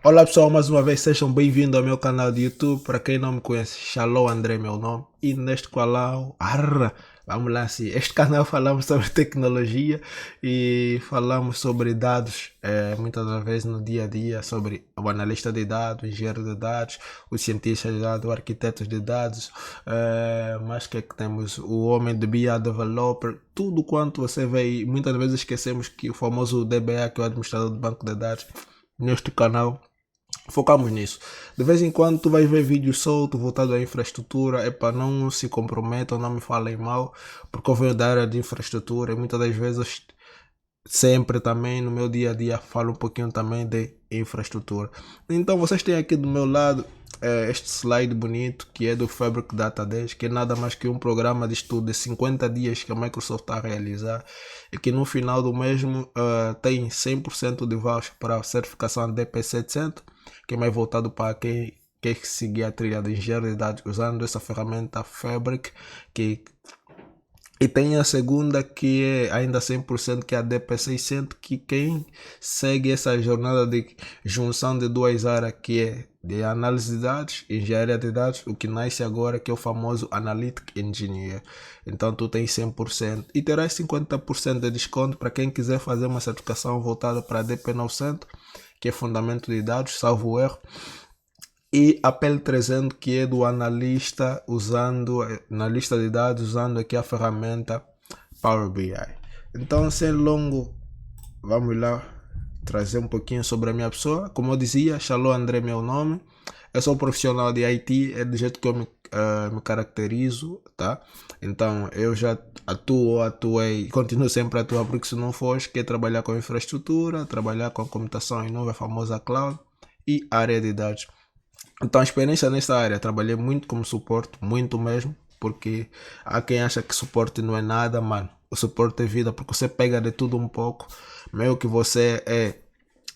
Olá pessoal, mais uma vez sejam bem-vindos ao meu canal de YouTube. Para quem não me conhece, Shalom André é meu nome. E neste canal, vamos lá assim, este canal falamos sobre tecnologia e falamos sobre dados, muitas das vezes no dia a dia, sobre o analista de dados, o engenheiro de dados, os cientistas de dados, os arquitetos de dados, mas que temos o homem de BI developer, tudo quanto você vê e muitas vezes esquecemos que o famoso DBA, que é o administrador do banco de dados, neste canal focamos nisso. De vez em quando tu vais ver vídeos soltos voltados à infraestrutura. Epa, não se comprometam, não me falem mal, porque eu venho da área de infraestrutura e muitas das vezes, sempre também no meu dia a dia, falo um pouquinho também de infraestrutura. Então vocês têm aqui do meu lado este slide bonito que é do Fabric Data 10, que é nada mais que um programa de estudo de 50 dias que a Microsoft está a realizar e que no final do mesmo tem 100% de voucher para a certificação DP700, que é mais voltado para quem quer seguir a trilha de engenharia de dados usando essa ferramenta Fabric, que e tem a segunda que é ainda 100%, que é a DP600, que quem segue essa jornada de junção de duas áreas, que é de análise de dados, engenharia de dados, o que nasce agora que é o famoso Analytic Engineer. Então tu tens 100% e terás 50% de desconto para quem quiser fazer uma certificação voltada para a DP900, que é fundamento de dados, salvo erro, e a PL300, que é do analista usando analista de dados usando aqui a ferramenta Power BI. Então, sem longo, vamos lá trazer um pouquinho sobre a minha pessoa. Como eu dizia, Shalom André é meu nome. Eu sou profissional de IT, é do jeito que eu me caracterizo, tá? Então, eu já atuei, continuo sempre a atuar, porque se não for, quer trabalhar com infraestrutura, trabalhar com computação em nuvem, a famosa cloud, e área de dados. Então, a experiência nessa área, trabalhei muito como suporte, muito mesmo, porque há quem acha que suporte não é nada, mano. O suporte é vida, porque você pega de tudo um pouco, meio que você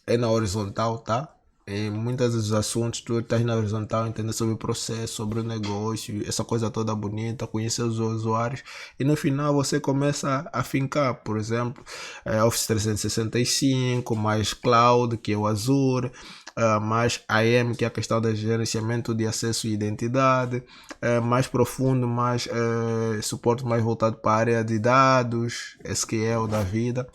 é na horizontal, tá? Em muitos dos assuntos, tu estás na horizontal, entender sobre o processo, sobre o negócio, essa coisa toda bonita, conhecer os usuários, e no final você começa a fincar, por exemplo, Office 365, mais Cloud, que é o Azure, mais IAM, que é a questão do gerenciamento de acesso e identidade, mais profundo, mais suporte mais voltado para a área de dados, SQL da vida.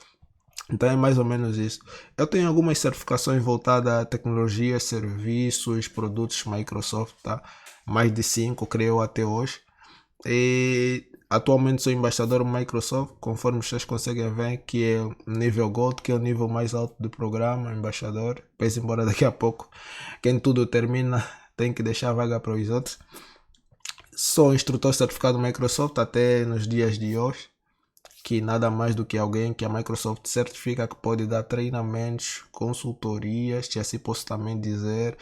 Então é mais ou menos isso. Eu tenho algumas certificações voltadas a tecnologia, serviços, produtos Microsoft, tá? Mais de 5, creio, até hoje. E atualmente sou embaixador Microsoft, conforme vocês conseguem ver, que é o nível Gold, que é o nível mais alto do programa, embaixador. Pese embora daqui a pouco, quem tudo termina, tem que deixar vaga para os outros. Sou instrutor certificado Microsoft até nos dias de hoje, que nada mais do que alguém que a Microsoft certifica que pode dar treinamentos, consultorias, se assim posso também dizer,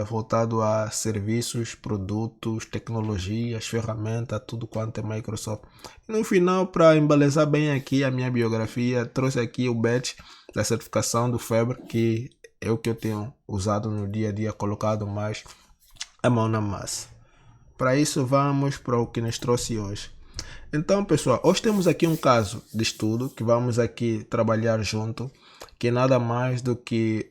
voltado a serviços, produtos, tecnologias, ferramentas, tudo quanto é Microsoft. E no final, para embelezar bem aqui a minha biografia, trouxe aqui o badge da certificação do Febre, que é o que eu tenho usado no dia a dia, colocado mais a mão na massa. Para isso, vamos para o que nos trouxe hoje. Então, pessoal, hoje temos aqui um caso de estudo que vamos aqui trabalhar junto, que é nada mais do que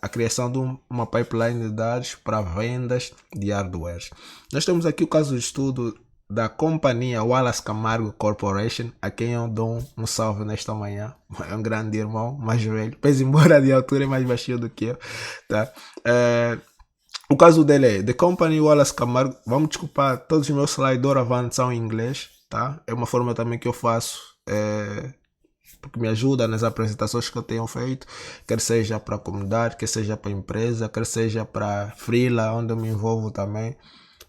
a criação de uma pipeline de dados para vendas de hardware. Nós temos aqui o caso de estudo da companhia Wallace Camargo Corporation, a quem eu dou um salve nesta manhã. É um grande irmão, mais velho, pese embora de altura é mais baixinho do que eu, tá? O caso dele é The Company Wallace Camargo. Vamos desculpar, todos os meus slides doravante são em inglês, tá? É uma forma também que eu faço, porque me ajuda nas apresentações que eu tenho feito, quer seja para a comunidade, quer seja para a empresa, quer seja para freela, onde eu me envolvo também.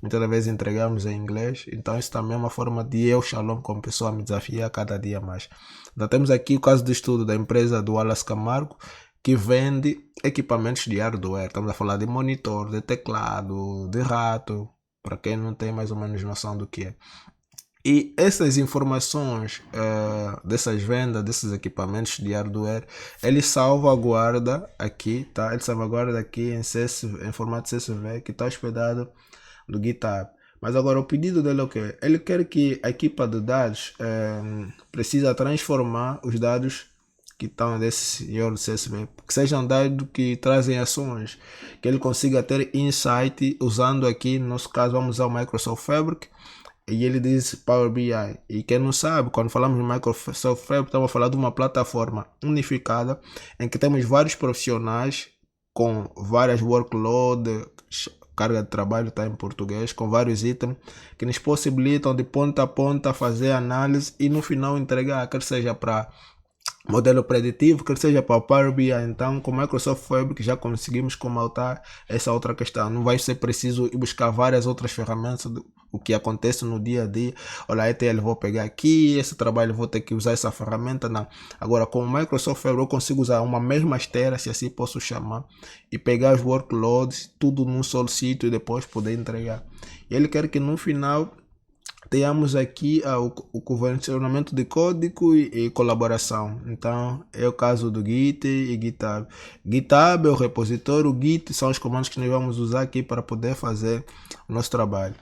Muitas vezes entregamos em inglês, então isso também é uma forma de eu, Shalom, como pessoa, me desafiar cada dia mais. Então temos aqui o caso de estudo da empresa do Wallace Camargo, que vende equipamentos de hardware. Estamos a falar de monitor, de teclado, de rato, para quem não tem mais ou menos noção do que é. E essas informações dessas vendas, desses equipamentos de hardware, ele salvaguarda aqui, tá? Ele salvaguarda aqui em, CSV, em formato CSV, que está hospedado no GitHub. Mas agora o pedido dele é o quê? Ele quer que a equipa de dados precisa transformar os dados que estão desse senhor do CSV, que sejam dados que trazem ações, que ele consiga ter insight usando aqui, no nosso caso vamos usar o Microsoft Fabric, e ele diz Power BI. E quem não sabe, quando falamos de Microsoft Fabric, estamos a falar de uma plataforma unificada em que temos vários profissionais com várias workloads, carga de trabalho está em português, com vários itens que nos possibilitam de ponta a ponta fazer análise e no final entregar, quer seja para modelo preditivo, quer seja para o Power BI. Então, com o Microsoft Fabric já conseguimos comatar essa outra questão. Não vai ser preciso ir buscar várias outras ferramentas do o que acontece no dia a dia. Olha, ETL vou pegar aqui, esse trabalho vou ter que usar essa ferramenta. Não. Agora, com o Microsoft Fabric eu consigo usar uma mesma esteira, se assim posso chamar, e pegar os workloads, tudo num só sítio e depois poder entregar. E ele quer que no final tenhamos aqui o convencionamento de código e colaboração. Então é o caso do Git e GitHub. GitHub é o repositório, o Git são os comandos que nós vamos usar aqui para poder fazer o nosso trabalho.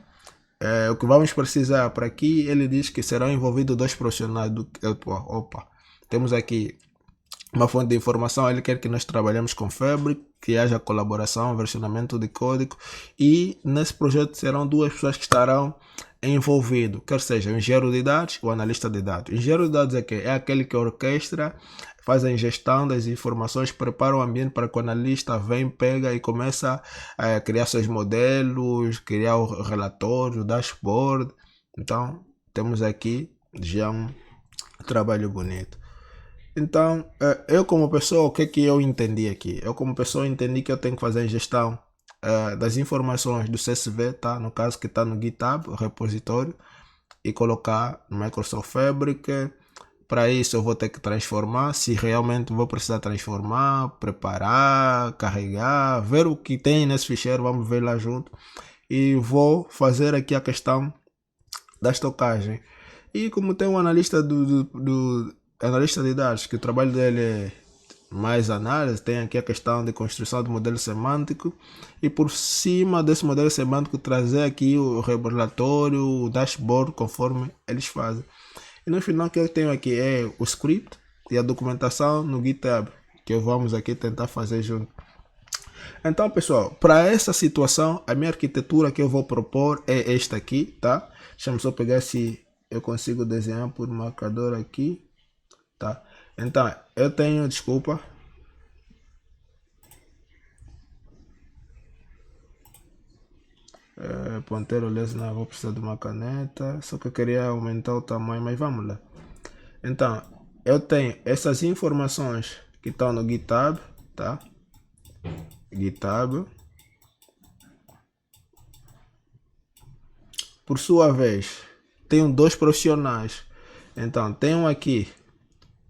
O que vamos precisar para aqui, ele diz que serão envolvidos dois profissionais do temos aqui uma fonte de informação. Ele quer que nós trabalhemos com Fabric, que haja colaboração, versionamento de código, e nesse projeto serão duas pessoas que estarão envolvidos, quer seja o engenheiro de dados ou o analista de dados. O engenheiro de dados é aquele que orquestra, faz a ingestão das informações, prepara o ambiente para que o analista vem, pega e começa a criar seus modelos, criar o relatório, o dashboard. Então temos aqui já um trabalho bonito. Então, eu como pessoa, o que eu entendi aqui? Eu como pessoa entendi que eu tenho que fazer a gestão das informações do CSV, tá? No caso que está no GitHub, o repositório, e colocar no Microsoft Fabric. Para isso eu vou ter que transformar, se realmente vou precisar transformar, preparar, carregar, ver o que tem nesse ficheiro, vamos ver lá junto. E vou fazer aqui a questão da estocagem. E como tem um analista analista de dados, que o trabalho dele é mais análise, tem aqui a questão de construção do modelo semântico, e por cima desse modelo semântico trazer aqui o relatório, o dashboard, conforme eles fazem. E no final o que eu tenho aqui é o script e a documentação no GitHub, que vamos aqui tentar fazer junto. Então pessoal, para essa situação, a minha arquitetura que eu vou propor é esta aqui, tá? Deixa eu só pegar se eu consigo desenhar por marcador aqui. Tá? Então, eu tenho, desculpa, ponteiro laser, não vou precisar de uma caneta, só que eu queria aumentar o tamanho, mas vamos lá. Então, eu tenho essas informações que estão no GitHub, tá? GitHub. Por sua vez, tenho dois profissionais. Então, tenho aqui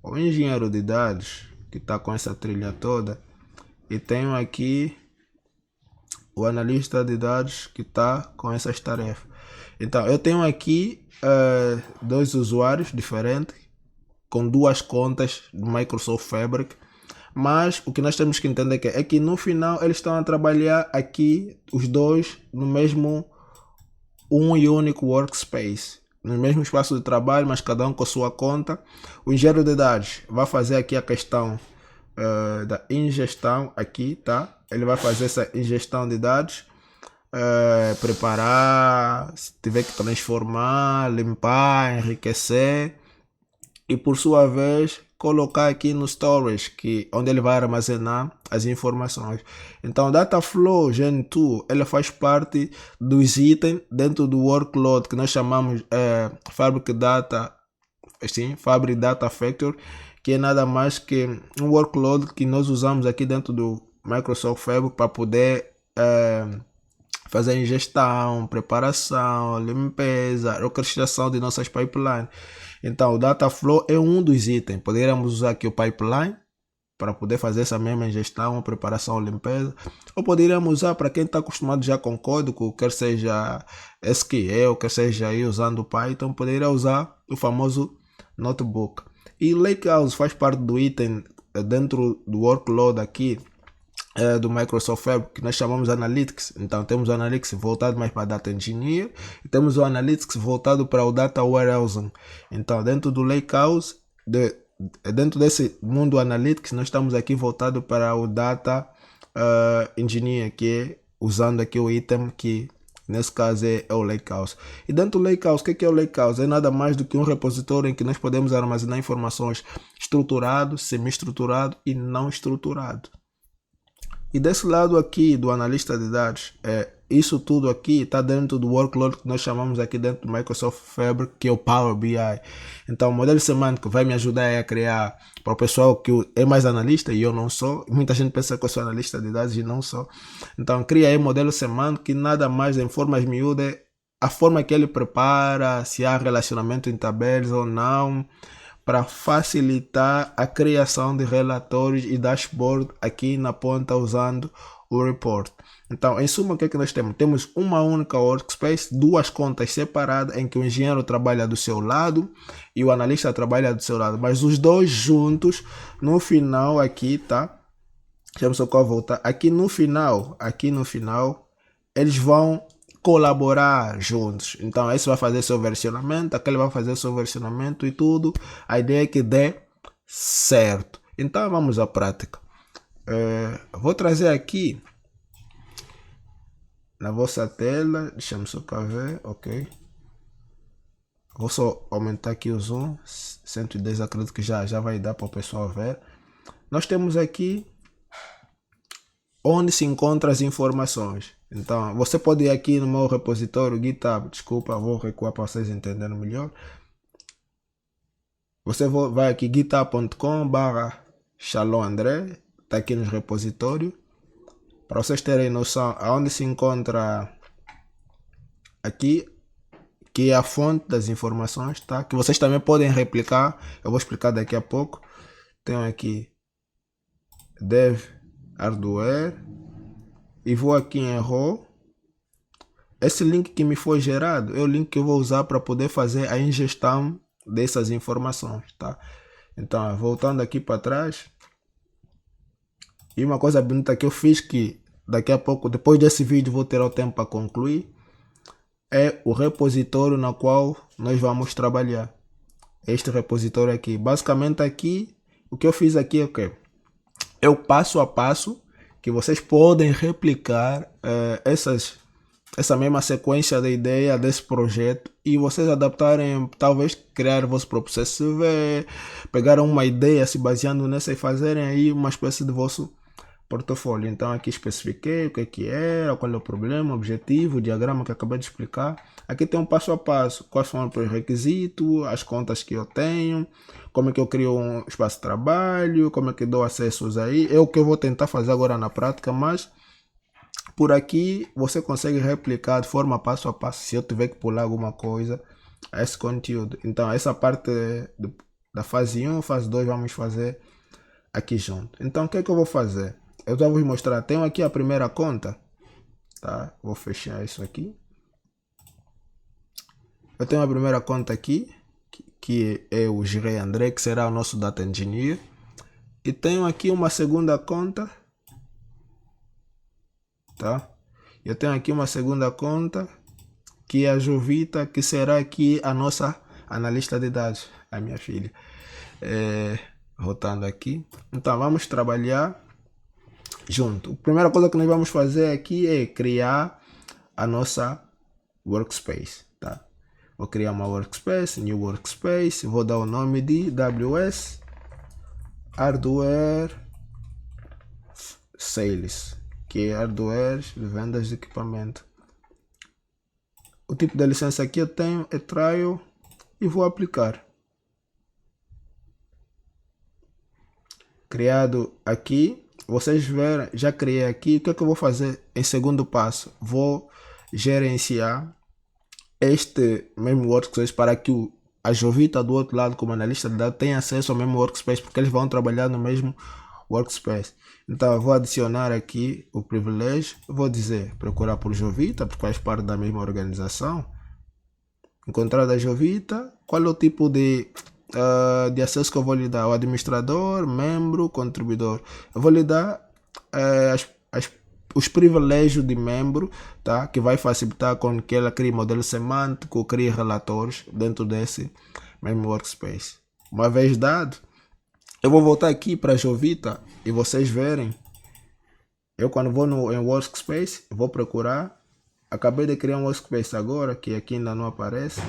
o engenheiro de dados, que está com essa trilha toda, e tenho aqui o analista de dados, que está com essas tarefas. Então eu tenho aqui dois usuários diferentes com duas contas do Microsoft Fabric, mas o que nós temos que entender é que no final eles estão a trabalhar aqui os dois no mesmo único workspace, no mesmo espaço de trabalho, mas cada um com a sua conta. O engenheiro de dados vai fazer aqui a questão da ingestão aqui, tá? Ele vai fazer essa ingestão de dados, preparar, se tiver que transformar, limpar, enriquecer, e por sua vez colocar aqui no storage, onde ele vai armazenar as informações. Então, Dataflow Gen 2, ele faz parte dos itens dentro do workload que nós chamamos Fabric Data, assim, Fabric Data Factory, que é nada mais que um workload que nós usamos aqui dentro do Microsoft Fabric para poder fazer ingestão, preparação, limpeza, orquestração de nossas pipelines. Então, o Dataflow é um dos itens. Poderíamos usar aqui o pipeline para poder fazer essa mesma ingestão, preparação, limpeza. Ou poderíamos usar para quem está acostumado já com código, quer seja SQL, quer seja aí usando Python, poderia usar o famoso notebook. E Lakehouse faz parte do item dentro do workload aqui do Microsoft Fabric, que nós chamamos Analytics. Então temos o Analytics voltado mais para Data Engineer e temos o Analytics voltado para o Data Warehousing. Então dentro do Lakehouse, dentro desse mundo analytics, nós estamos aqui voltado para o data engineer, que é usando aqui o item que nesse caso é o Lakehouse. E dentro do Lakehouse, o que é o Lakehouse? É nada mais do que um repositório em que nós podemos armazenar informações estruturado, semi-estruturado e não estruturado. E desse lado aqui do analista de dados, isso tudo aqui está dentro do workload que nós chamamos aqui dentro do Microsoft Fabric, que é o Power BI. Então o modelo semântico vai me ajudar a criar para o pessoal que é mais analista e eu não sou. Muita gente pensa que eu sou analista de dados e não sou. Então cria aí um modelo semântico que nada mais em formas miúdas, a forma que ele prepara, se há relacionamento em tabelas ou não, para facilitar a criação de relatórios e dashboard aqui na ponta usando o report. Então, em suma, o que é que nós temos? Temos uma única workspace, duas contas separadas em que o engenheiro trabalha do seu lado e o analista trabalha do seu lado, mas os dois juntos, no final aqui, tá? Deixa eu só voltar. Aqui no final, eles vão colaborar juntos. Então esse vai fazer seu versionamento, aquele vai fazer seu versionamento e tudo. A ideia é que dê certo. Então vamos à prática. Vou trazer aqui na vossa tela, deixa-me só cá ver, ok. Vou só aumentar aqui o zoom, 110, acredito que já vai dar para o pessoal ver. Nós temos aqui onde se encontram as informações. Então, você pode ir aqui no meu repositório GitHub, desculpa, vou recuar para vocês entenderem melhor. Você vai aqui github.com/ShalomAndré, está aqui no repositório. Para vocês terem noção aonde se encontra aqui, que é a fonte das informações, tá? Que vocês também podem replicar, eu vou explicar daqui a pouco. Tenho aqui dev hardware e vou aqui em raw. Esse link que me foi gerado é o link que eu vou usar para poder fazer a ingestão dessas informações, tá? Então, voltando aqui para trás, e uma coisa bonita que eu fiz, que daqui a pouco, depois desse vídeo, vou ter o tempo para concluir, é o repositório na qual nós vamos trabalhar. Este repositório aqui, basicamente aqui, o que eu fiz aqui é o que? É o passo a passo que vocês podem replicar essa mesma sequência da ideia desse projeto e vocês adaptarem, talvez criar o vosso próprio CSV, pegar uma ideia se baseando nessa e fazerem aí uma espécie de vosso portfólio. Então aqui especifiquei o que era, qual é o problema, o objetivo, o diagrama que acabei de explicar. Aqui tem um passo a passo, quais são os requisitos, as contas que eu tenho, como é que eu crio um espaço de trabalho, como é que dou acessos aí. É o que eu vou tentar fazer agora na prática, mas por aqui você consegue replicar de forma passo a passo se eu tiver que pular alguma coisa a esse conteúdo. Então essa parte da fase 1, fase 2 vamos fazer aqui junto. Então o que é que eu vou fazer? Eu já vou mostrar, tenho aqui a primeira conta, tá? Vou fechar isso aqui. Eu tenho a primeira conta aqui, que é o Girei André, que será o nosso Data Engineer. E tenho aqui uma segunda conta, tá? Eu tenho aqui uma segunda conta, que é a Jovita, que será aqui a nossa analista de dados, a minha filha. Voltando aqui. Então vamos trabalhar junto. A primeira coisa que nós vamos fazer aqui é criar a nossa workspace, tá? Vou criar uma workspace, new workspace, vou dar o nome de AWS Hardware Sales, que é hardware de vendas de equipamento. O tipo de licença aqui eu tenho é trial e vou aplicar. Criado aqui, vocês verem, já criei aqui. O que é que eu vou fazer em segundo passo? Vou gerenciar este mesmo workspace para que a Jovita do outro lado, como analista de dados, tenha acesso ao mesmo workspace, porque eles vão trabalhar no mesmo workspace. Então eu vou adicionar aqui o privilégio, vou dizer procurar por Jovita, porque faz parte da mesma organização. Encontrar a Jovita, qual é o tipo de acesso que eu vou lhe dar? O administrador, membro, contribuidor. Eu vou lhe dar os privilégios de membro, tá? Que vai facilitar com que ela crie modelo semântico, crie relatórios dentro desse mesmo workspace. Uma vez dado, Eu vou voltar aqui para a Jovita e vocês verem. Eu quando vou em Workspace, vou procurar. Acabei de criar um Workspace agora, que aqui ainda não aparece.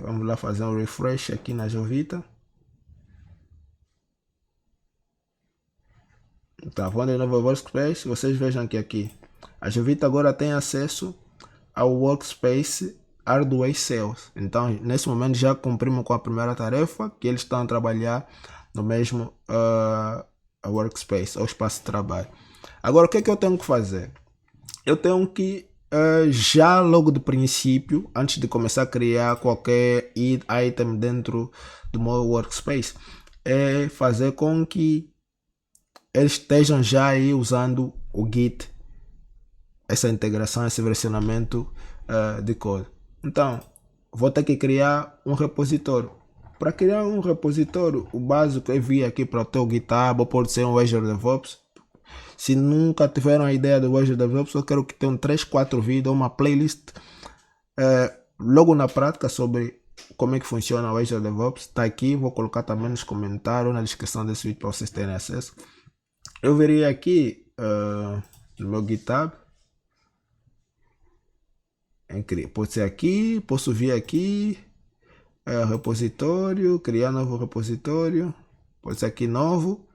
Vamos lá fazer um refresh aqui na Jovita. Tá, vou de novo ao Workspace, vocês vejam que aqui a Jovita agora tem acesso ao Workspace Hardware Sales. Então, nesse momento já cumprimos com a primeira tarefa, que eles estão a trabalhar no mesmo Workspace, ou espaço de trabalho. Agora, o que é que eu tenho que fazer? Eu tenho que, já logo de princípio, antes de começar a criar qualquer item dentro do meu Workspace, é fazer com que eles estejam já aí usando o Git, essa integração, esse versionamento de código. Então, vou ter que criar um repositório. Para criar um repositório, o básico é vir aqui para o teu GitHub, ou pode ser um Azure DevOps. Se nunca tiveram a ideia do Azure DevOps, eu quero que tenham 3, 4 vídeos, uma playlist logo na prática sobre como é que funciona o Azure DevOps. Está aqui, vou colocar também nos comentários, na descrição desse vídeo para vocês terem acesso. Eu viria aqui no meu GitHub. Pode ser aqui, posso vir aqui, repositório, criar novo repositório, pode ser aqui novo.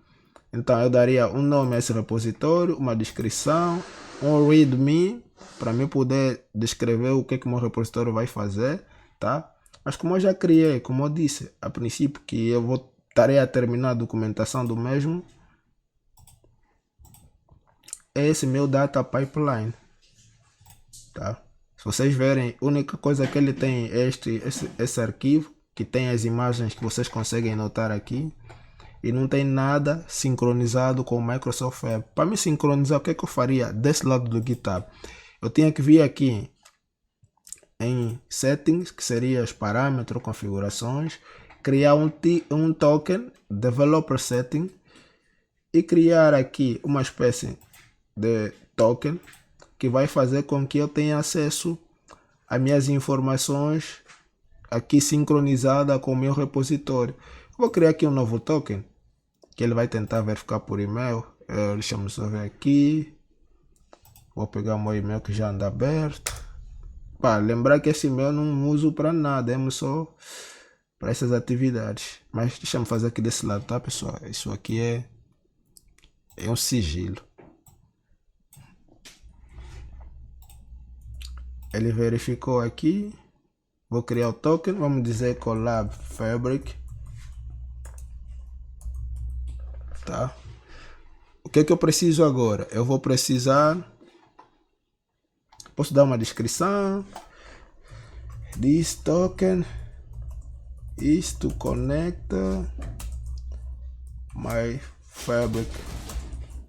Então eu daria um nome a esse repositório, uma descrição, um readme, para mim poder descrever o que o meu repositório vai fazer, tá? Mas como eu já criei, como eu disse a princípio, que eu vou estarei a terminar a documentação do mesmo, é esse meu data pipeline, tá? Se vocês verem, a única coisa que ele tem é esse arquivo, que tem as imagens que vocês conseguem notar aqui, e não tem nada sincronizado com o Microsoft Web. Para me sincronizar, o que eu faria desse lado do GitHub? Eu tinha que vir aqui em Settings, que seria os parâmetros, configurações, criar um token, Developer Setting, e criar aqui uma espécie de token que vai fazer com que eu tenha acesso às minhas informações aqui sincronizada com o meu repositório. Vou criar aqui um novo token que ele vai tentar verificar por e-mail. Deixa-me só ver aqui. Vou pegar o meu e-mail que já anda aberto. Lembrar que esse e-mail não uso para nada, é só para essas atividades. Mas deixa-me fazer aqui desse lado, tá, pessoal? Isso aqui é um sigilo. Ele verificou aqui. Vou criar o token. Vamos dizer Collab Fabric. Tá? O que eu preciso agora? Eu vou precisar. Posso dar uma descrição. This token is to connect my Fabric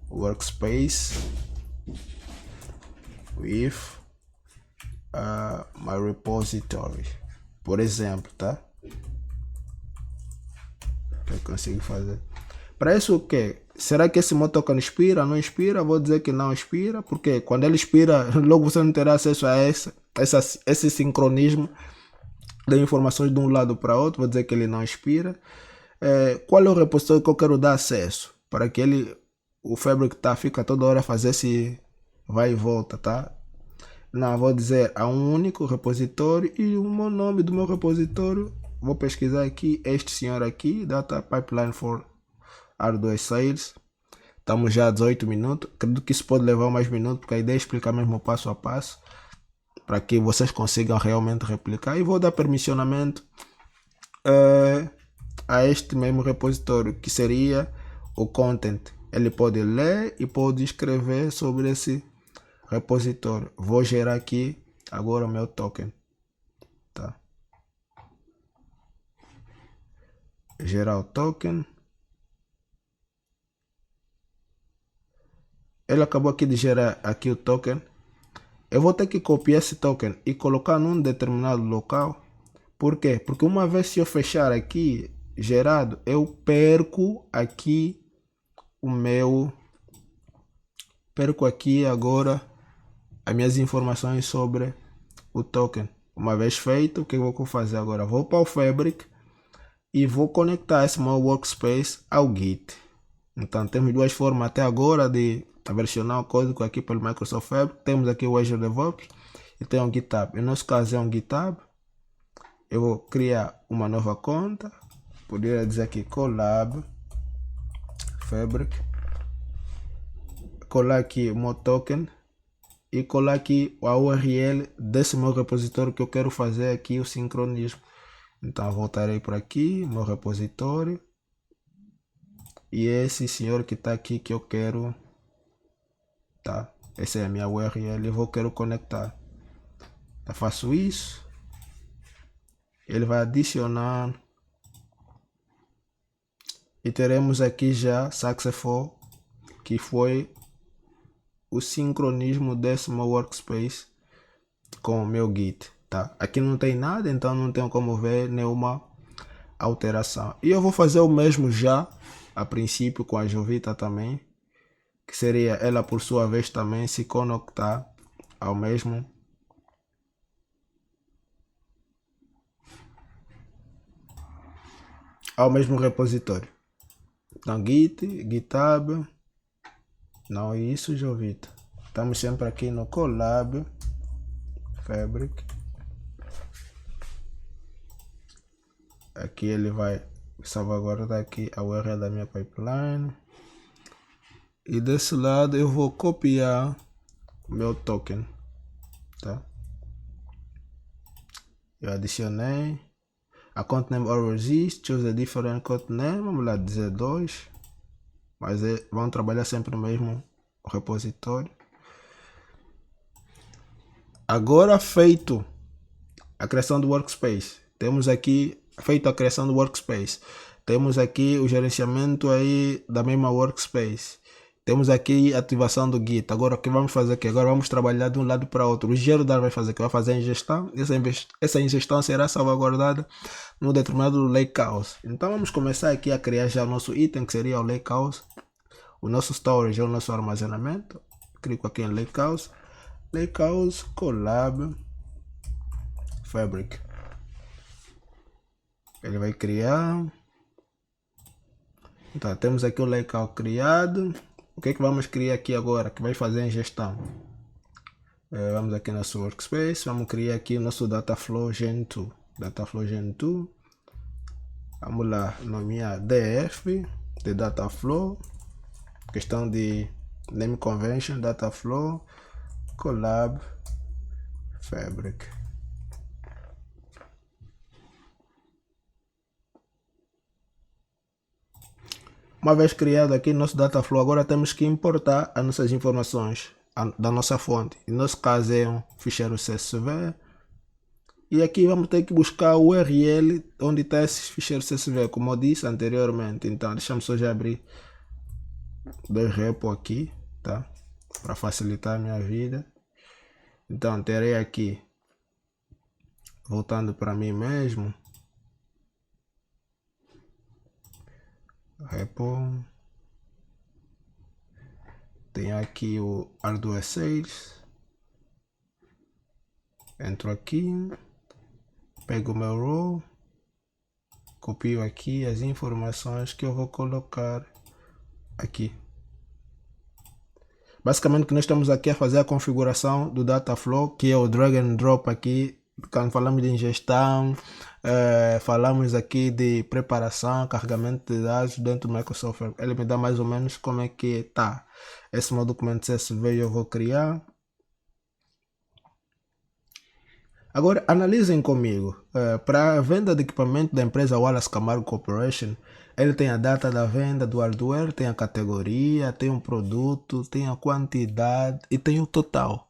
workspace with my repository, por exemplo, tá? O que eu consigo fazer? Para isso o que? Será que esse meu token inspira? Não inspira? Vou dizer que não inspira, porque quando ele expira, logo você não terá acesso a esse sincronismo de informações de um lado para outro. Vou dizer que ele não inspira. Qual é o repositório que eu quero dar acesso? Para que o Fabric fica toda hora a fazer esse vai e volta, tá? Não, vou dizer a um único repositório e o meu nome do meu repositório. Vou pesquisar aqui, este senhor aqui, Data Pipeline for Hardware Sales. Estamos já a 18 minutos. Acredito que isso pode levar mais minutos, porque a ideia é explicar mesmo passo a passo, para que vocês consigam realmente replicar. E vou dar permissionamento a este mesmo repositório, que seria o content. Ele pode ler e pode escrever sobre esse repositório. Vou gerar aqui agora o meu token, tá? Gerar o token. Ele acabou aqui de gerar aqui o token. Eu vou ter que copiar esse token e colocar num determinado local. Por quê? Porque uma vez se eu fechar aqui gerado, eu perco aqui perco aqui agora as minhas informações sobre o token. Uma vez feito, o que eu vou fazer agora? Vou para o Fabric e vou conectar esse meu workspace ao Git. Então temos duas formas até agora de versionar o código aqui pelo Microsoft Fabric. Temos aqui o Azure DevOps e tem um GitHub. No nosso caso é um GitHub. Eu vou criar uma nova conta. Poderia dizer aqui Collab Fabric. Colar aqui o meu token e colar aqui a URL desse meu repositório que eu quero fazer aqui o sincronismo. Então voltarei por aqui, meu repositório, e esse senhor que está aqui que eu quero, tá? Essa é a minha URL, eu quero conectar. Eu faço isso, ele vai adicionar e teremos aqui já Successful, que foi o sincronismo desse meu workspace com o meu Git, tá? Aqui não tem nada, então não tenho como ver nenhuma alteração. E eu vou fazer o mesmo já, a princípio, com a Jovita também, que seria ela por sua vez também se conectar ao mesmo repositório. Então Git, GitHub, não é isso, Jovita. Estamos sempre aqui no Collab Fabric. Aqui ele vai salvaguardar aqui a URL da minha pipeline. E desse lado eu vou copiar o meu token, tá? Eu adicionei. A conta name always exists. Choose a different conta name. Vamos lá dizer 2. Mas vão trabalhar sempre no mesmo repositório. Agora feito a criação do workspace. Temos aqui feito a criação do workspace. Temos aqui o gerenciamento aí da mesma workspace. Temos aqui a ativação do Git. Agora o que vamos fazer aqui? Agora vamos trabalhar de um lado para outro. O Geraldar vai fazer o que? Vai fazer a ingestão. Essa ingestão será salvaguardada no determinado lakehouse. Então vamos começar aqui a criar já o nosso item, que seria o lakehouse. O nosso storage é o nosso armazenamento. Clico aqui em lakehouse. Lakehouse Collab Fabric. Ele vai criar. Então temos aqui o lakehouse criado. O que é que vamos criar aqui agora? Que vai fazer a ingestão. Vamos aqui no nosso workspace. Vamos criar aqui o nosso Dataflow Gen2. Dataflow Gen2. Vamos lá, nomear DF de Dataflow. Questão de name convention, Dataflow Collab Fabric. Uma vez criado aqui nosso Dataflow, agora temos que importar as nossas informações da nossa fonte. Em nosso caso é um ficheiro CSV. E aqui vamos ter que buscar o URL onde está esse ficheiro CSV, como eu disse anteriormente. Então deixa eu só já abrir dois repos aqui, tá? Para facilitar a minha vida. Então terei aqui, voltando para mim mesmo, repo, tem aqui o Arduino 6, entro aqui, pego o meu row, copio aqui as informações que eu vou colocar aqui. Basicamente o que nós estamos aqui a fazer a configuração do Dataflow, que é o drag and drop aqui. Quando falamos de ingestão, falamos aqui de preparação, carregamento de dados dentro do Microsoft. Ele me dá mais ou menos como é que tá. Esse meu documento CSV eu vou criar. Agora analisem comigo. Para a venda de equipamento da empresa Wallace Camargo Corporation, ele tem a data da venda do hardware, tem a categoria, tem um produto, tem a quantidade e tem o total.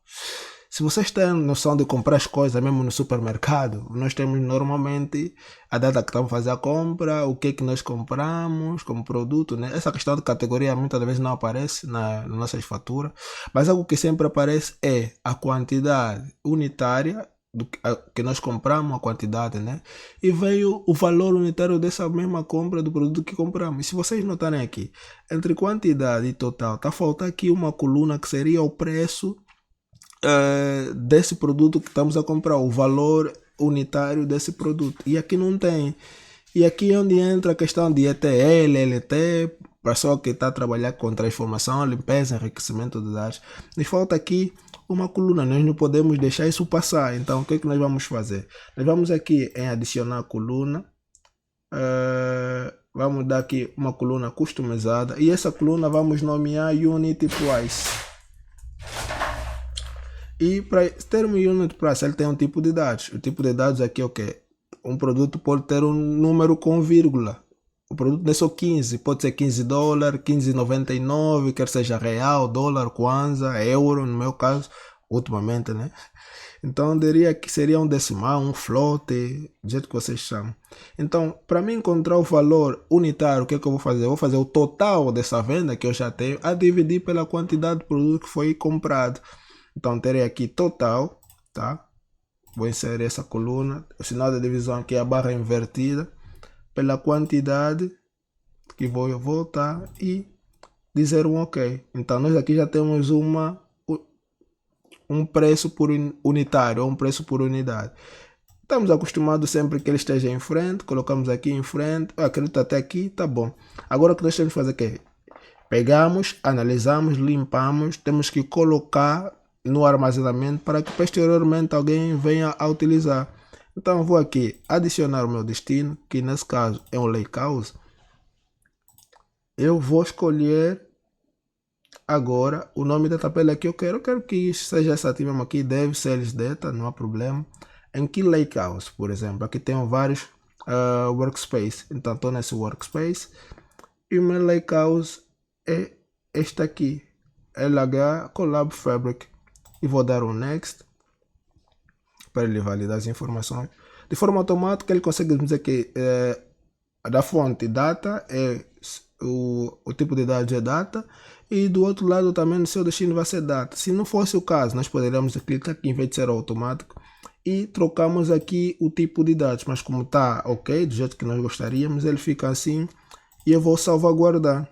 Se vocês têm noção de comprar as coisas mesmo no supermercado, nós temos normalmente a data que estamos a fazer a compra, o que é que nós compramos como produto, né? Essa questão de categoria muitas vezes não aparece nas nossas faturas, mas algo que sempre aparece é a quantidade unitária do que nós compramos, a quantidade, né? E veio o valor unitário dessa mesma compra do produto que compramos. E se vocês notarem aqui, entre quantidade e total, tá faltando aqui uma coluna que seria o preço desse produto que estamos a comprar, o valor unitário desse produto. E aqui não tem. E aqui é onde entra a questão de ETL, LT, pessoa que está a trabalhar com transformação, limpeza, enriquecimento de dados. Nos falta aqui uma coluna, nós não podemos deixar isso passar. Então o que é que nós vamos fazer? Nós vamos aqui em adicionar coluna, vamos dar aqui uma coluna customizada e essa coluna vamos nomear Unit Price. E para ter um Unit Price ele tem um tipo de dados. O tipo de dados aqui é o que? Um produto pode ter um número com vírgula. O produto não é só 15, pode ser 15 dólares, 15,99, quer seja real, dólar, kwanza, euro, no meu caso, ultimamente, né? Então, diria que seria um decimal, um float, do jeito que vocês chamam. Então, para mim encontrar o valor unitário, o que é que eu vou fazer? Eu vou fazer o total dessa venda que eu já tenho, a dividir pela quantidade de produto que foi comprado. Então, terei aqui total, tá? Vou inserir essa coluna, o sinal de divisão aqui é a barra invertida, pela quantidade que vou voltar e dizer um OK. Então nós aqui já temos um preço por unitário, um preço por unidade. Estamos acostumados sempre que ele esteja em frente, colocamos aqui em frente, eu acredito até aqui, tá bom. Agora o que nós temos que fazer aqui? Pegamos, analisamos, limpamos, temos que colocar no armazenamento para que posteriormente alguém venha a utilizar. Então vou aqui adicionar o meu destino, que nesse caso é um lakehouse. Eu vou escolher agora o nome da tabela que eu quero que isso seja essa aqui mesmo aqui, dev sales data, não há problema. Em que lakehouse, por exemplo, aqui tenho vários workspace, então estou nesse workspace e o meu lakehouse é este aqui, LH Collab Fabric, e vou dar um next para ele validar as informações. De forma automática ele consegue dizer que da fonte data é o tipo de dados é data e do outro lado também no seu destino vai ser data. Se não fosse o caso, nós poderíamos clicar aqui em vez de ser automático e trocamos aqui o tipo de dados, mas como está ok, do jeito que nós gostaríamos, ele fica assim e eu vou salvaguardar.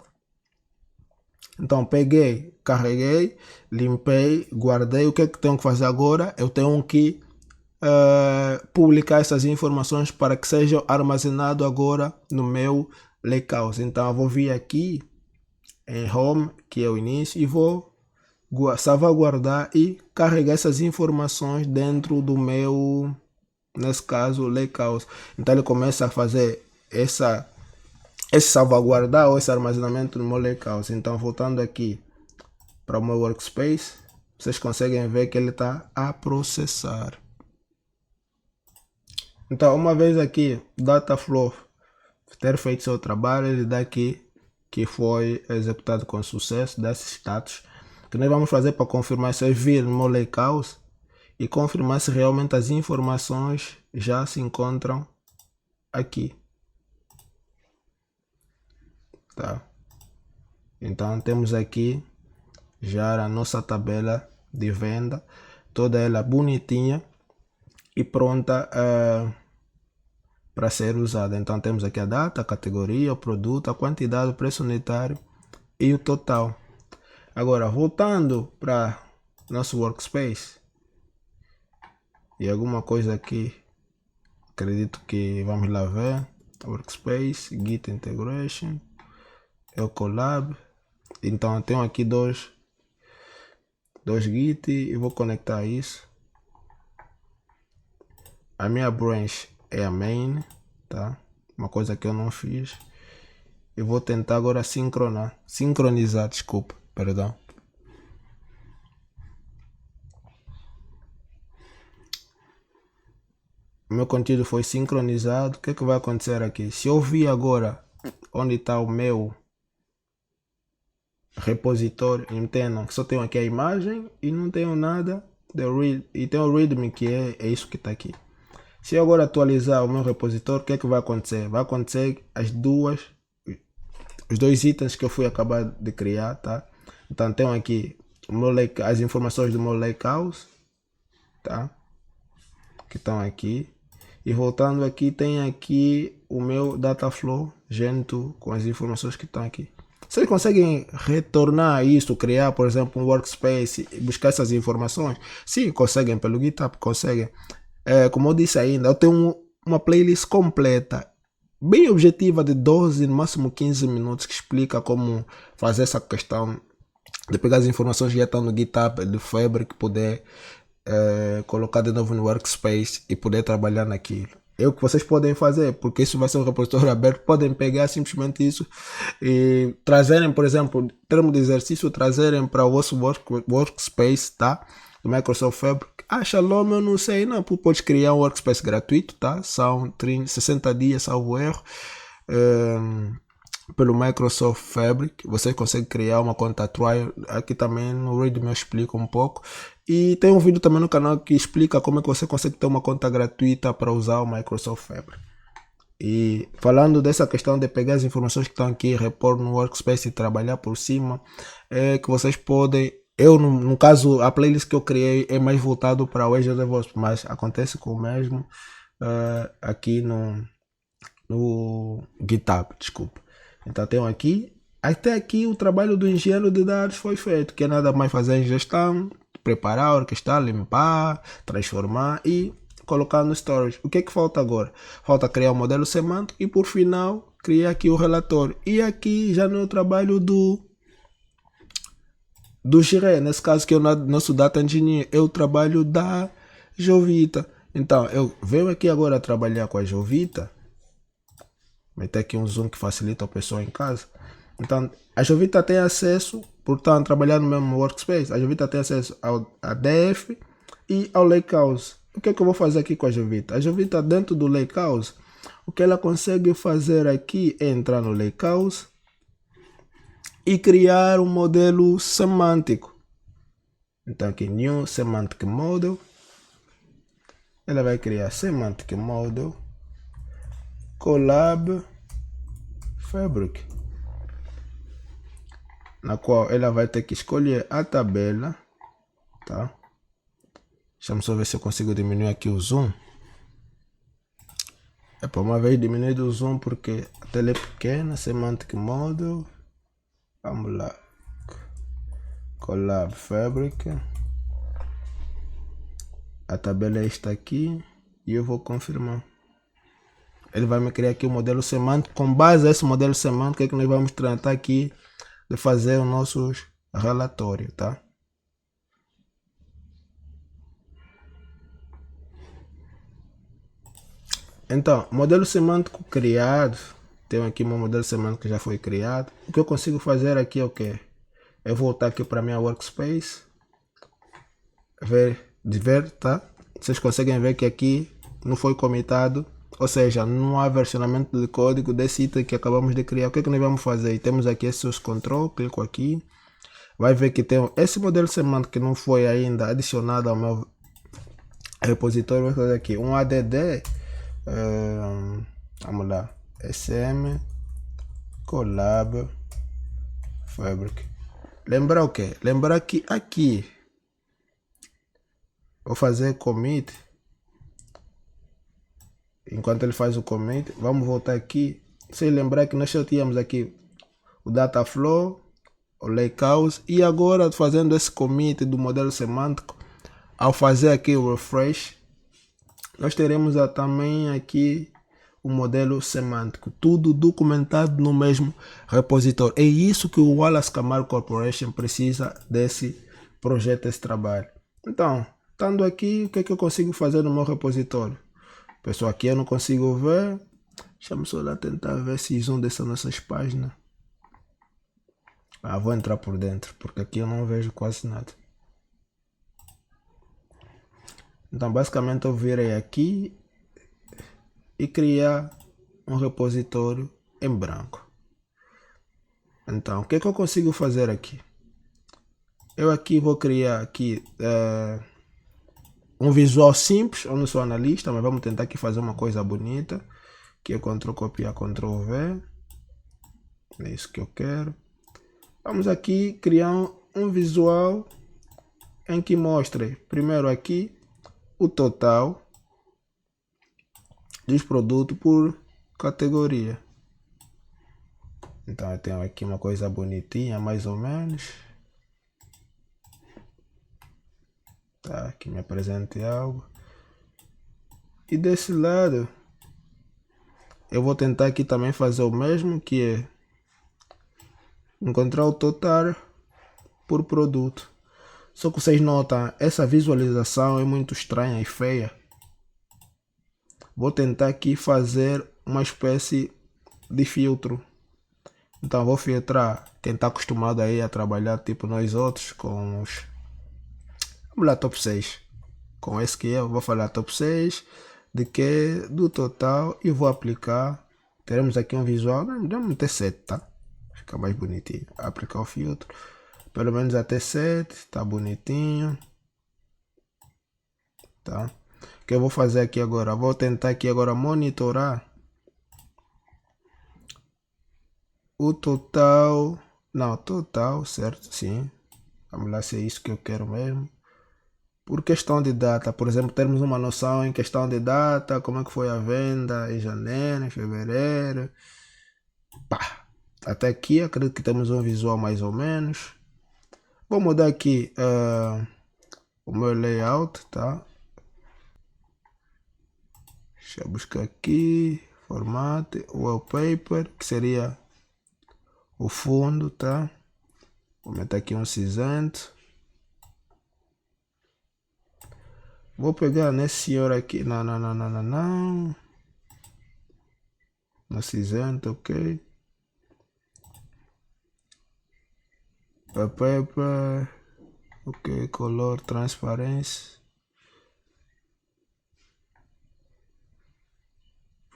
Então peguei, carreguei, limpei, guardei. O que é que tenho que fazer agora? Eu tenho que publicar essas informações para que sejam armazenado agora no meu lakehouse. Então eu vou vir aqui em Home, que é o início, e vou salvaguardar e carregar essas informações dentro do meu, nesse caso, lakehouse. Então ele começa a fazer esse salvaguardar ou esse armazenamento no meu lakehouse. Então voltando aqui para o meu workspace, vocês conseguem ver que ele está a processar. Então uma vez aqui Dataflow ter feito seu trabalho, ele dá aqui que foi executado com sucesso, desse status que nós vamos fazer para confirmar se eu vir no meu lakehouse e confirmar se realmente as informações já se encontram aqui, tá? Então temos aqui já a nossa tabela de venda, toda ela bonitinha e pronta para ser usada. Então temos aqui a data, a categoria, o produto, a quantidade, o preço unitário e o total. Agora voltando para nosso workspace e alguma coisa aqui, acredito que vamos lá ver. Workspace, Git Integration, é o Collab. Então eu tenho aqui dois Git e vou conectar isso. A minha branch é a main, tá? Uma coisa que eu não fiz. Eu vou tentar agora sincronizar, desculpa, perdão. O meu conteúdo foi sincronizado. O que é que vai acontecer aqui? Se eu vir agora onde está o meu repositório, entendam que só tenho aqui a imagem e não tenho nada de read, e tem o readme que é isso que está aqui. Se eu agora atualizar o meu repositório, o que é que vai acontecer? Vai acontecer os dois itens que eu fui acabar de criar, tá? Então tenho aqui o meu as informações do meu lakehouse, tá? Que estão aqui. E voltando aqui, tem aqui o meu Dataflow Gentoo com as informações que estão aqui. Vocês conseguem retornar isso, criar, por exemplo, um workspace e buscar essas informações? Sim, conseguem pelo GitHub, conseguem. Como eu disse ainda, eu tenho uma playlist completa bem objetiva de 12, no máximo 15 minutos, que explica como fazer essa questão de pegar as informações que já estão no GitHub de Fabric, poder colocar de novo no Workspace e poder trabalhar naquilo. É o que vocês podem fazer, porque isso vai ser um repositório aberto. Podem pegar simplesmente isso e trazerem, por exemplo, em termos de exercício, trazerem para o vosso Workspace, tá? Do Microsoft Fabric. Ah, Shalom, eu não sei, não. Pode criar um Workspace gratuito, tá? São 60 dias, salvo erro. Pelo Microsoft Fabric, você consegue criar uma conta trial. Aqui também no Readme eu explico um pouco. E tem um vídeo também no canal que explica como é que você consegue ter uma conta gratuita para usar o Microsoft Fabric. E falando dessa questão de pegar as informações que estão aqui, repor no Workspace e trabalhar por cima, é que vocês podem. Eu, no caso, a playlist que eu criei é mais voltado para o Azure DevOps, mas acontece com o mesmo aqui no GitHub, desculpa. Então tenho aqui, até aqui o trabalho do engenheiro de dados foi feito, que é nada mais fazer a ingestão, preparar, orquestrar, limpar, transformar e colocar no storage. O que é que falta agora? Falta criar o modelo semântico e por final criar aqui o relatório. E aqui já não é o trabalho do Gire, nesse caso que é o nosso Data Engineer, é o trabalho da Jovita. Então eu venho aqui agora trabalhar com a Jovita. Meter aqui um zoom que facilita a pessoa em casa. Então, a Jovita tem acesso, por estar trabalhando no mesmo workspace, a Jovita tem acesso ao ADF e ao Lakehouse. O que é que eu vou fazer aqui com a Jovita? A Jovita dentro do Lakehouse, o que ela consegue fazer aqui é entrar no Lakehouse e criar um modelo semântico. Então aqui, New Semantic Model. Ela vai criar Semantic Model Colab Fabric, na qual ela vai ter que escolher a tabela, tá? Deixa eu só ver se eu consigo diminuir aqui o zoom. É para uma vez diminuir o zoom porque a tela é pequena. Semantic Model, vamos lá, Colab Fabric, a tabela é esta aqui e eu vou confirmar. Ele vai me criar aqui o modelo semântico. Com base nesse modelo semântico é que nós vamos tratar aqui de fazer o nosso relatório, tá? Então, modelo semântico criado. Tenho aqui meu modelo semântico que já foi criado. O que eu consigo fazer aqui é o que? É voltar aqui para minha workspace. Ver, tá? Vocês conseguem ver que aqui não foi comitado. Ou seja, não há versionamento de código desse item que acabamos de criar. O que é que nós vamos fazer? Temos aqui esses control, clico aqui. Vai ver que tem esse modelo semântico que não foi ainda adicionado ao meu repositório. Vou fazer aqui um add, vamos lá, sm collab fabric. Lembrar o que? Lembrar que aqui vou fazer commit. Enquanto ele faz o commit, vamos voltar aqui. Se lembrar que nós já tínhamos aqui o data flow, o lakehouse, e agora fazendo esse commit do modelo semântico, ao fazer aqui o refresh, nós teremos também aqui o modelo semântico, tudo documentado no mesmo repositório. É isso que o Wallace Camargo Corporation precisa desse projeto, desse trabalho. Então, estando aqui, o que é que eu consigo fazer no meu repositório? Pessoal, aqui eu não consigo ver. Deixa-me só lá tentar ver se zoom dessas nossas páginas. Vou entrar por dentro, porque aqui eu não vejo quase nada. Então, basicamente, eu virei aqui e criar um repositório em branco. Então, o que é que eu consigo fazer aqui? Eu aqui vou criar aqui um visual simples. Eu não sou analista, mas vamos tentar aqui fazer uma coisa bonita, que é Ctrl copiar, Ctrl V. É isso que eu quero. Vamos aqui criar um visual em que mostre primeiro aqui o total dos produtos por categoria. Então eu tenho aqui uma coisa bonitinha, mais ou menos. Tá, aqui me apresente algo. E desse lado eu vou tentar aqui também fazer o mesmo, que é encontrar o total por produto. Só que vocês notam, essa visualização é muito estranha e feia. Vou tentar aqui fazer uma espécie de filtro. Então vou filtrar quem está acostumado aí a trabalhar tipo nós outros com os... Vamos lá, top 6. Com esse que eu vou falar top 6 de que do total e vou aplicar. Teremos aqui um visual, vamos meter 7, tá? Fica mais bonitinho. Aplicar o filtro. Pelo menos até 7, tá bonitinho. Tá? O que eu vou fazer aqui agora? Vou tentar aqui agora monitorar o total. Não, total, certo? Sim. Vamos lá se é isso que eu quero mesmo. Por questão de data, por exemplo, termos uma noção em questão de data, como é que foi a venda em janeiro, em fevereiro. Pá. Até aqui acredito que temos um visual mais ou menos. Vou mudar aqui o meu layout, tá? Deixa eu buscar aqui, formato, wallpaper, que seria o fundo, tá? Vou meter aqui um cinzento. Vou pegar nesse senhor aqui, não. No cinzento, ok. Wallpaper, ok, color, transparência.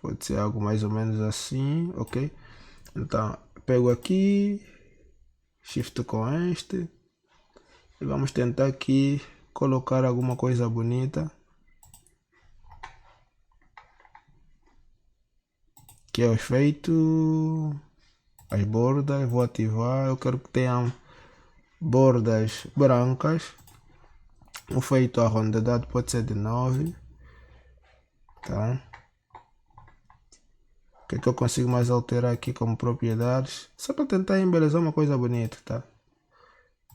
Pode ser algo mais ou menos assim, ok? Então, pego aqui, shift com este e vamos tentar aqui colocar alguma coisa bonita, que é o efeito, as bordas, vou ativar, eu quero que tenham bordas brancas, o efeito arredondado pode ser de 9, tá? O que é que eu consigo mais alterar aqui como propriedades? Só para tentar embelezar uma coisa bonita, tá?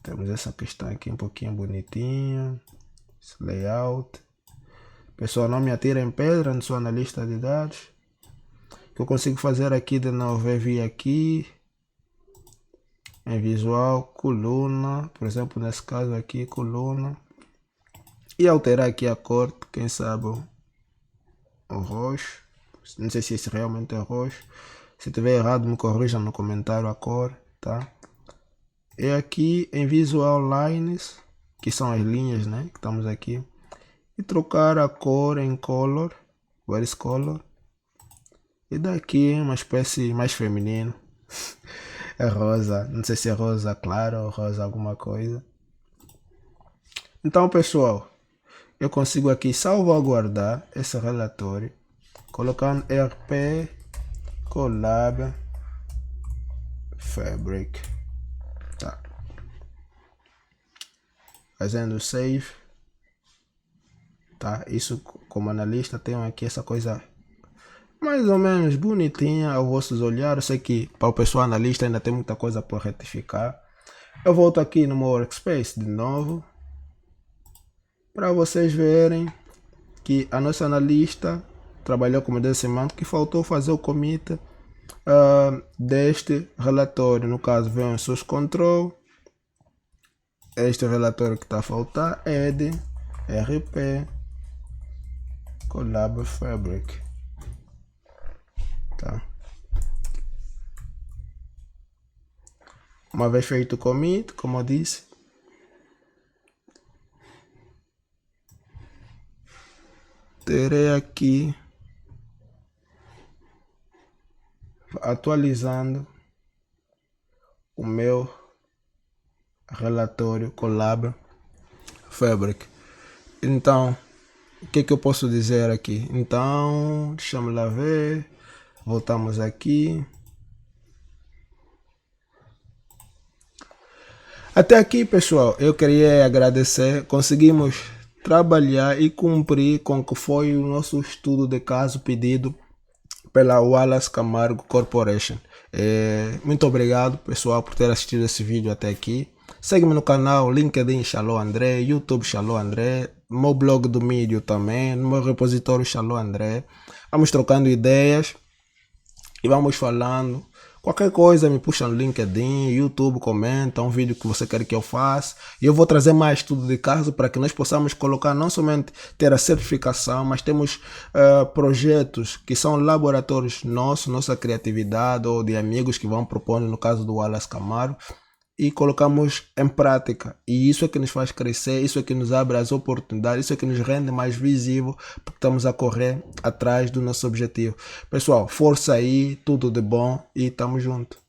Temos essa questão aqui um pouquinho bonitinha. Esse layout. Pessoal, não me atira em pedra, não sou analista de dados. O que eu consigo fazer aqui de novo é vir aqui em visual, coluna, por exemplo, nesse caso aqui, coluna. E alterar aqui a cor, quem sabe o roxo. Não sei se esse realmente é roxo. Se tiver errado, me corrijam no comentário a cor, tá? E aqui em Visual Lines, que são as linhas, né, que estamos aqui. E trocar a cor em Color, Various Color. E daqui uma espécie mais feminino. É rosa, não sei se é rosa claro ou rosa alguma coisa. Então, pessoal, eu consigo aqui salvaguardar esse relatório colocando RP Collab Fabric, tá? Fazendo save, tá? Isso como analista tenho aqui essa coisa mais ou menos bonitinha aos vossos olhares. Eu sei que para o pessoal analista ainda tem muita coisa por retificar. Eu volto aqui no meu workspace de novo para vocês verem que a nossa analista trabalhou com modelo semântico, que faltou fazer o commit deste relatório. No caso, vem o source control, este relatório que está a faltar, ed rp collab fabric, tá? Uma vez feito o commit, como eu disse, terei aqui atualizando o meu relatório Collab Fabric. Então, o que eu posso dizer aqui? Então, deixa-me lá ver. Voltamos aqui. Até aqui, pessoal, eu queria agradecer. Conseguimos trabalhar e cumprir com o que foi o nosso estudo de caso pedido pela Wallace Camargo Corporation. Muito obrigado, pessoal, por ter assistido esse vídeo até aqui. Segue-me no canal LinkedIn Shalom André, YouTube Shalom André, meu blog do Medium também, no meu repositório Shalom André. Vamos trocando ideias. e vamos falando. Qualquer coisa me puxa no LinkedIn, YouTube, comenta um vídeo que você quer que eu faça. E eu vou trazer mais estudo de caso para que nós possamos colocar, não somente ter a certificação, mas temos projetos que são laboratórios nossos, nossa criatividade ou de amigos que vão propondo, no caso do Wallace Camaro, e colocamos em prática. E isso é que nos faz crescer, isso é que nos abre as oportunidades, isso é que nos rende mais visível, porque estamos a correr atrás do nosso objetivo. Pessoal, força aí, tudo de bom e tamo junto.